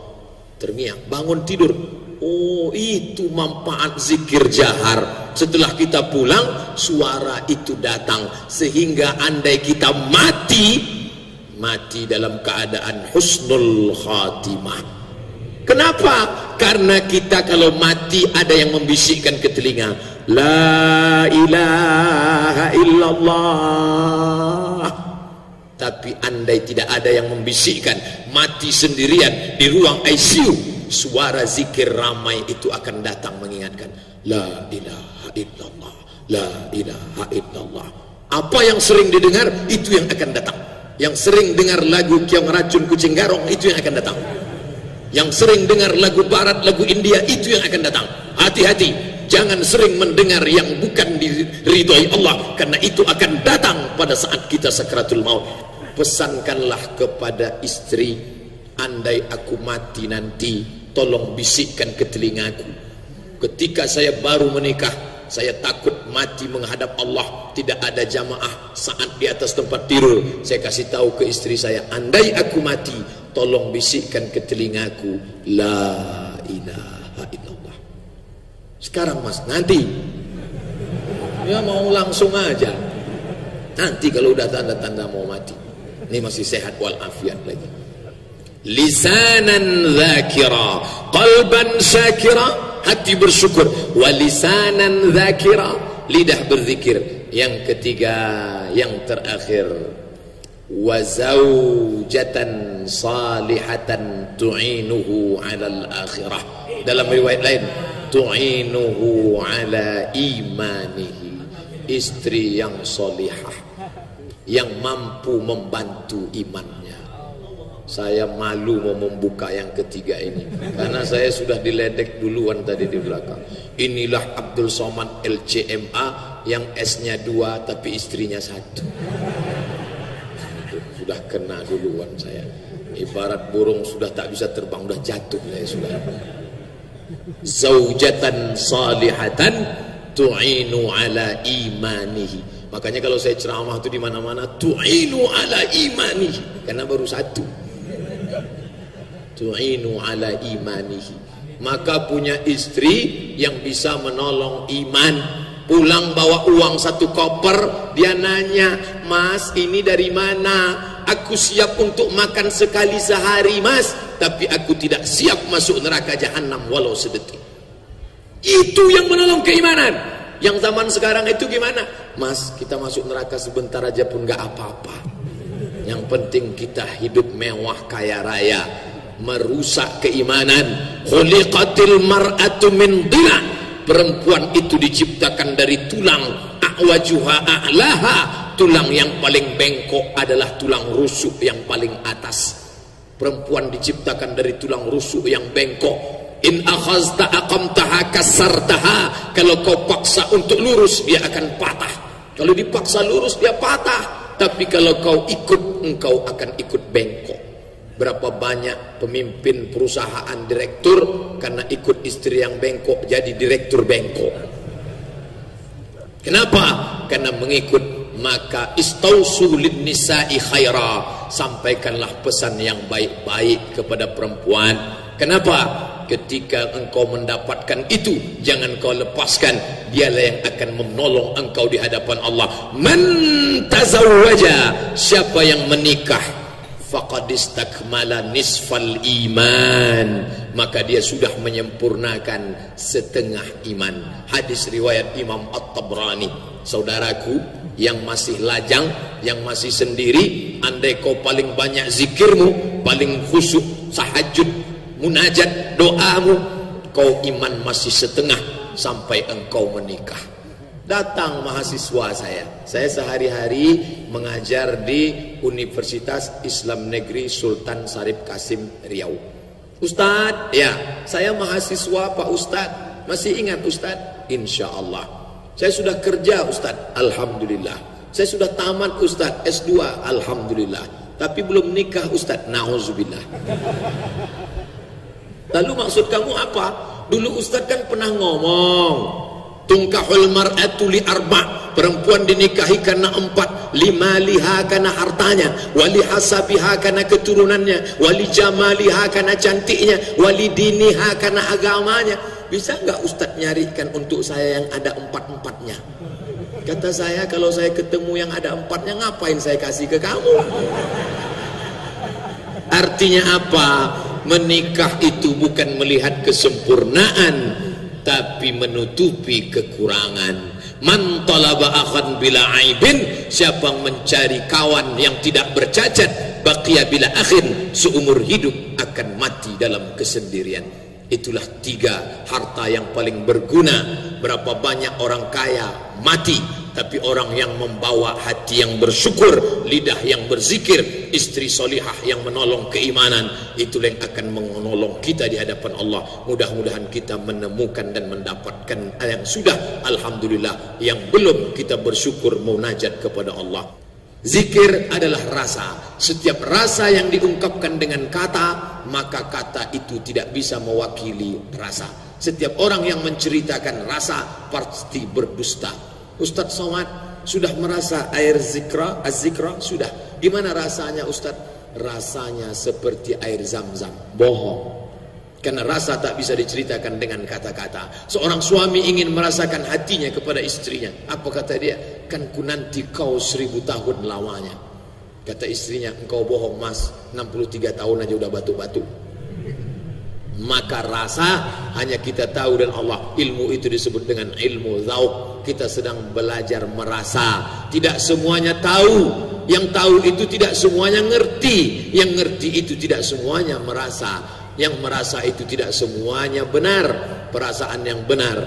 terngiang. Bangun tidur, oh itu manfaat zikir jahar. Setelah kita pulang, suara itu datang. Sehingga andai kita mati dalam keadaan husnul khatimah. Kenapa? Karena kita kalau mati ada yang membisikkan ke telinga, La ilaha illallah. Tapi andai tidak ada yang membisikkan, mati sendirian di ruang ICU, suara zikir ramai itu akan datang mengingatkan, La ilaha illallah, La ilaha illallah. Apa yang sering didengar, itu yang akan datang. Yang sering dengar lagu Kiong Racun Kucing Garong, itu yang akan datang. Yang sering dengar lagu barat, lagu India, itu yang akan datang. Hati-hati, jangan sering mendengar yang bukan diridhoi Allah, karena itu akan datang pada saat kita sakratul maut. Pesankanlah kepada istri, andai aku mati nanti, tolong bisikkan ke telingaku. Ketika saya baru menikah, saya takut mati menghadap Allah, tidak ada jamaah saat di atas tempat tidur. Saya kasih tahu ke istri saya, andai aku mati, tolong bisikkan ke telingaku, La ilaha illallah. Sekarang mas, nanti ya mau langsung aja. Nanti kalau udah tanda-tanda mau mati, ini masih sehat walafiat lagi. Lisanan dzakira, qalban syakira, hati bersyukur, walisanan dzakira, lidah berzikir. Yang ketiga, yang terakhir, wa zaujatan salihatan tu'inuhu 'alal akhirah. Dalam riwayat lain, tu'inuhu 'ala imanihi. Istri yang salihah, yang mampu membantu imannya. Saya malu mau membuka yang ketiga ini, karena saya sudah diledek duluan tadi di belakang. Inilah Abdul Somad LCMA yang S-nya 2 tapi istrinya 1. Sudah kena duluan saya. Ibarat burung sudah tak bisa terbang, sudah jatuh saya sudah. Zaujatan salihatan tu'inu ala imanihi. Makanya kalau saya ceramah itu di mana-mana, tu'inu ala imanihi, karena baru 1. Tu'inu ala imanihi. Maka punya istri yang bisa menolong iman, pulang bawa uang 1 koper. Dia nanya, "Mas, ini dari mana? Aku siap untuk makan sekali sehari, Mas, tapi aku tidak siap masuk neraka jahanam walau sedetik." Itu yang menolong keimanan. Yang zaman sekarang itu gimana? "Mas, kita masuk neraka sebentar aja pun gak apa-apa. Yang penting kita hidup mewah kaya raya." Merusak keimanan. Khuliqatil mar'atu min dhila. Perempuan itu diciptakan dari tulang. A'wajuha a'laha. Tulang yang paling bengkok adalah tulang rusuk yang paling atas. Perempuan diciptakan dari tulang rusuk yang bengkok. In akhazta aqamtaha kasartaha. Kalau kau paksa untuk lurus, dia akan patah. Kalau dipaksa lurus, dia patah. Tapi kalau kau ikut, engkau akan ikut bengkok. Berapa banyak pemimpin perusahaan direktur karena ikut istri yang bengkok jadi direktur bengkok. Kenapa? Karena mengikut. Maka istausu lin nisa'i khaira. Sampaikanlah pesan yang baik-baik kepada perempuan. Kenapa? Ketika engkau mendapatkan itu, jangan kau lepaskan. Dialah yang akan menolong engkau di hadapan Allah. Man tazawwaja, siapa yang menikah, faqad istakmala nisfal iman, maka dia sudah menyempurnakan setengah iman. Hadis riwayat Imam At-Tabrani. Saudaraku yang masih lajang, yang masih sendiri, andai kau paling banyak zikirmu, paling khusyuk, tahajud, munajat, doamu, kau iman masih setengah sampai engkau menikah. Datang mahasiswa saya sehari-hari mengajar di Universitas Islam Negeri Sultan Syarif Kasim Riau. "Ustadz, ya saya mahasiswa Pak Ustadz, masih ingat Ustadz?" "Insya Allah." "Saya sudah kerja Ustadz." "Alhamdulillah." "Saya sudah tamat Ustadz S2." "Alhamdulillah." "Tapi belum nikah Ustadz." "Nauzubillah." "Lalu maksud kamu apa?" "Dulu Ustadz kan pernah ngomong, tungkahul mar'atu li arba', perempuan dinikahi karena 4, limaliha karena hartanya, wali hasabiha karena keturunannya, wali jamaliha karena cantiknya, wali diniha karena agamanya." "Bisa nggak Ustadz nyarikan untuk saya yang ada 4-4-nya?" Kata saya, "Kalau saya ketemu yang ada 4-nya, ngapain saya kasih ke kamu?" Artinya apa? Menikah itu bukan melihat kesempurnaan, tapi menutupi kekurangan. Man talaba akhan bila aibin, siapa mencari kawan yang tidak bercacat, baqiya bila akhin, seumur hidup akan mati dalam kesendirian. Itulah 3 harta yang paling berguna. Berapa banyak orang kaya mati, tapi orang yang membawa hati yang bersyukur, lidah yang berzikir, istri solihah yang menolong keimanan, itulah yang akan menolong kita di hadapan Allah. Mudah-mudahan kita menemukan dan mendapatkan yang sudah, alhamdulillah. Yang belum, kita bersyukur munajat kepada Allah. Zikir adalah rasa. Setiap rasa yang diungkapkan dengan kata, maka kata itu tidak bisa mewakili rasa. Setiap orang yang menceritakan rasa pasti berdusta. Ustadz Somad sudah merasa air zikra, az-zikra sudah. Gimana rasanya Ustadz? Rasanya seperti air zam-zam. Bohong. Karena rasa tak bisa diceritakan dengan kata-kata. Seorang suami ingin merasakan hatinya kepada istrinya. Apa kata dia? "Kan ku nanti kau 1000 tahun lamanya." Kata istrinya, "Engkau bohong Mas, 63 tahun aja udah batu-batu." Maka rasa hanya kita tahu dan Allah. Ilmu itu disebut dengan ilmu zauq. Kita sedang belajar merasa. Tidak semuanya tahu. Yang tahu itu tidak semuanya ngerti. Yang ngerti itu tidak semuanya merasa. Yang merasa itu tidak semuanya benar. Perasaan yang benar,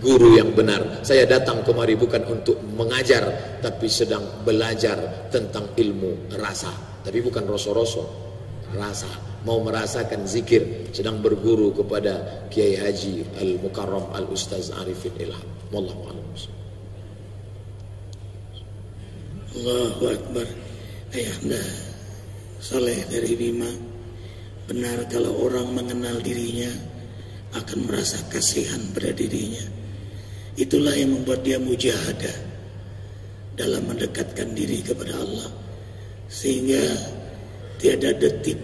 guru yang benar. Saya datang kemari bukan untuk mengajar, tapi sedang belajar tentang ilmu rasa. Tapi bukan rosok-rosok, rasa. Mau merasakan zikir, sedang berguru kepada Kiai Haji Al-Mukarram Al-Ustaz Arifin Ilham. Wallahu a'lam. Allahu Akbar. Ayahanda Saleh dari Bima, benar kalau orang mengenal dirinya akan merasa kasihan pada dirinya. Itulah yang membuat dia mujahadah dalam mendekatkan diri kepada Allah, sehingga tiada detik,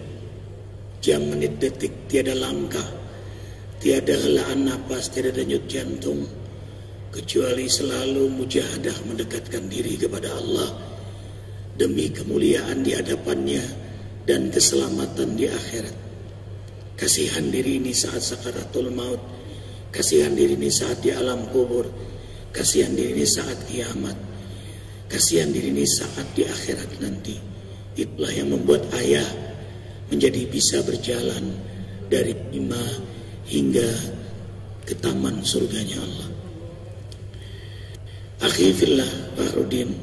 jam, menit, detik, tiada langkah, tiada helaan napas, tiada denyut jantung kecuali selalu mujahadah mendekatkan diri kepada Allah demi kemuliaan di hadapannya dan keselamatan di akhirat. Kasihan diri ini saat sakaratul maut, kasihan diri ini saat di alam kubur, kasihan diri ini saat kiamat, kasihan diri ini saat di akhirat nanti. Itulah yang membuat ayah menjadi bisa berjalan dari Bima hingga ke taman surganya Allah. Akhi fillah Fahrudin,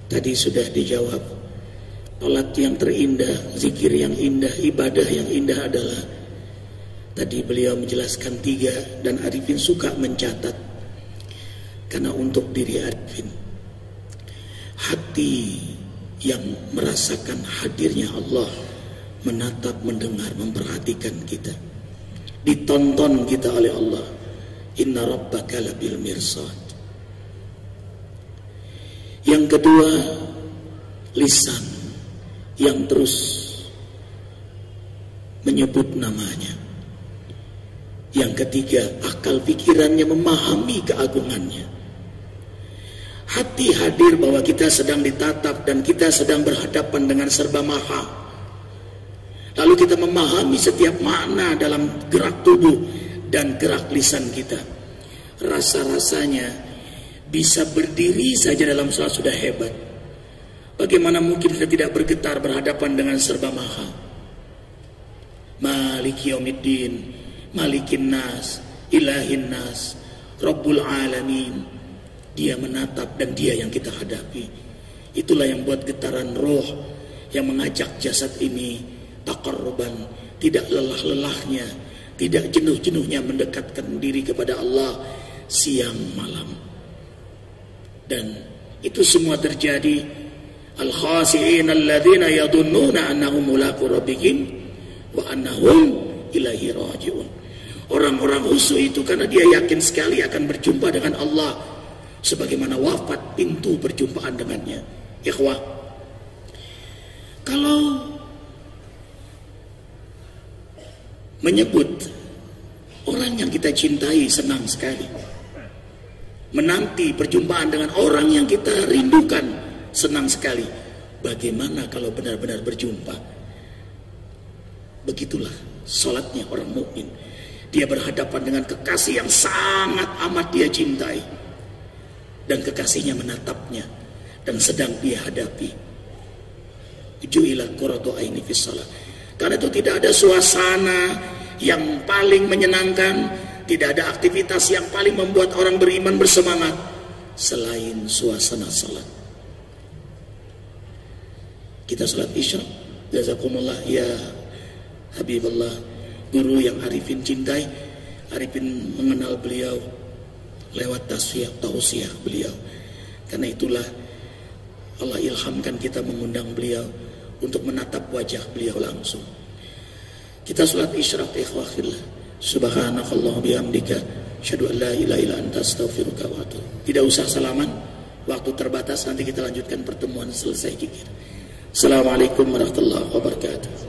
tadi sudah dijawab. Salat yang terindah, zikir yang indah, ibadah yang indah adalah, tadi beliau menjelaskan 3 dan Arifin suka mencatat. Karena untuk diri Arifin, hati yang merasakan hadirnya Allah, menatap, mendengar, memperhatikan kita, ditonton kita oleh Allah. Inna rabbaka labil mirsad. Yang kedua, lisan yang terus menyebut namanya. Yang ketiga, akal pikirannya memahami keagungannya. Hati hadir bahwa kita sedang ditatap dan kita sedang berhadapan dengan serba maha. Lalu kita memahami setiap makna dalam gerak tubuh dan gerak lisan kita. Rasa-rasanya bisa berdiri saja dalam salat sudah hebat. Bagaimana mungkin kita tidak bergetar berhadapan dengan serba maha? Maliki yaumiddin, malikin nas, ilahin nas, rabbul alamin. Dia menatap dan dia yang kita hadapi. Itulah yang buat getaran roh yang mengajak jasad ini taqarruban, tidak lelah-lelahnya, tidak jenuh-jenuhnya mendekatkan diri kepada Allah siang malam. Dan itu semua terjadi al-khasi'in alladzina yadunnuna annahum mulaqu rabbihim wa annahum ilaihi raji'un. Orang-orang khusyuk itu karena dia yakin sekali akan berjumpa dengan Allah, sebagaimana wafat pintu perjumpaan dengannya. Ikhwah, kalau menyebut orang yang kita cintai senang sekali, menanti perjumpaan dengan orang yang kita rindukan senang sekali, bagaimana kalau benar-benar berjumpa? Begitulah salatnya orang mukmin. Dia berhadapan dengan kekasih yang sangat amat dia cintai, dan kekasihnya menatapnya dan sedang dia hadapi. Ju'ilat qurratu aini fis shalah. Karena itu tidak ada suasana yang paling menyenangkan, tidak ada aktivitas yang paling membuat orang beriman bersemangat selain suasana salat. Kita salat Isya, jazakumullah ya Habibullah, guru yang Arifin cintai. Arifin mengenal beliau lewat tausiah beliau. Karena itulah Allah ilhamkan kita mengundang beliau untuk menatap wajah beliau langsung. Kita salat isyraq ikhwahillah. Subhanakallah bihamdika asyhadu an la ilaha illa anta astaghfiruka wa atubu. Tidak usah salaman, waktu terbatas, nanti kita lanjutkan pertemuan selesai zikir. Assalamualaikum warahmatullahi wabarakatuh.